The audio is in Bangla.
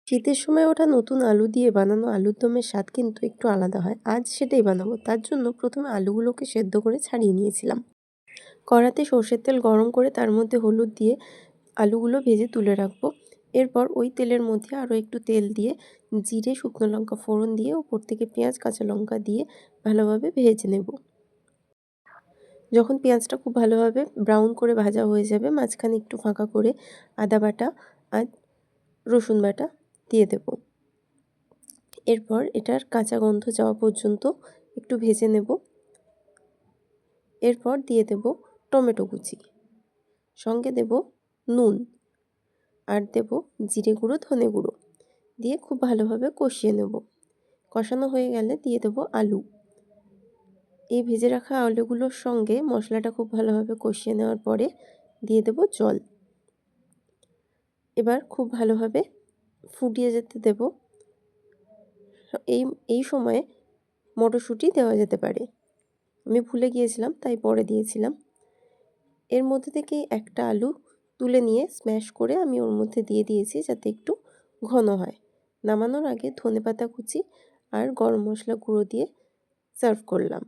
শীতের সময় ওঠা নতুন আলু দিয়ে বানানো আলুর দমের স্বাদ কিন্তু একটু আলাদা হয়। আজ সেটাই বানাবো। তার জন্য প্রথমে আলুগুলোকে সেদ্ধ করে ছাড়িয়ে নিয়েছিলাম। কড়াতে সর্ষের তেল গরম করে তার মধ্যে হলুদ দিয়ে আলুগুলো ভেজে তুলে রাখবো। এরপর ওই তেলের মধ্যে আরও একটু তেল দিয়ে জিরে, শুকনো লঙ্কা ফোড়ন দিয়ে ওপর থেকে পেঁয়াজ, কাঁচা লঙ্কা দিয়ে ভালোভাবে ভেজে নেব। যখন পেঁয়াজটা খুব ভালোভাবে ব্রাউন করে ভাজা হয়ে যাবে, মাঝখানে একটু ফাঁকা করে আদা বাটা আর রসুন বাটা দিয়ে দেব। এরপর এটার কাঁচা গন্ধ যাওয়া পর্যন্ত একটু ভেজে নেব। এরপর দিয়ে দেব টমেটো কুচি, সঙ্গে দেব নুন আর দেব জিরে গুঁড়ো, ধনে গুঁড়ো দিয়ে খুব ভালোভাবে কষিয়ে নেব। কষানো হয়ে গেলে দিয়ে দেব আলু। এই ভেজে রাখা আলুগুলোর সঙ্গে মশলাটা খুব ভালোভাবে কষিয়ে নেওয়ার পরে দিয়ে দেব জল। এবার খুব ভালোভাবে ফুটিয়ে যেতে দেব। এই এই সময়ে মটরশুঁটি দেওয়া যেতে পারে। আমি ভুলে গিয়েছিলাম, তাই পরে দিয়েছিলাম। এর মধ্যে থেকে একটা আলু তুলে নিয়ে স্ম্যাশ করে আমি ওর মধ্যে দিয়ে দিয়েছি, যাতে একটু ঘন হয়। নামানোর আগে ধনেপাতা কুচি আর গরম মশলা গুঁড়ো দিয়ে সার্ভ করলাম।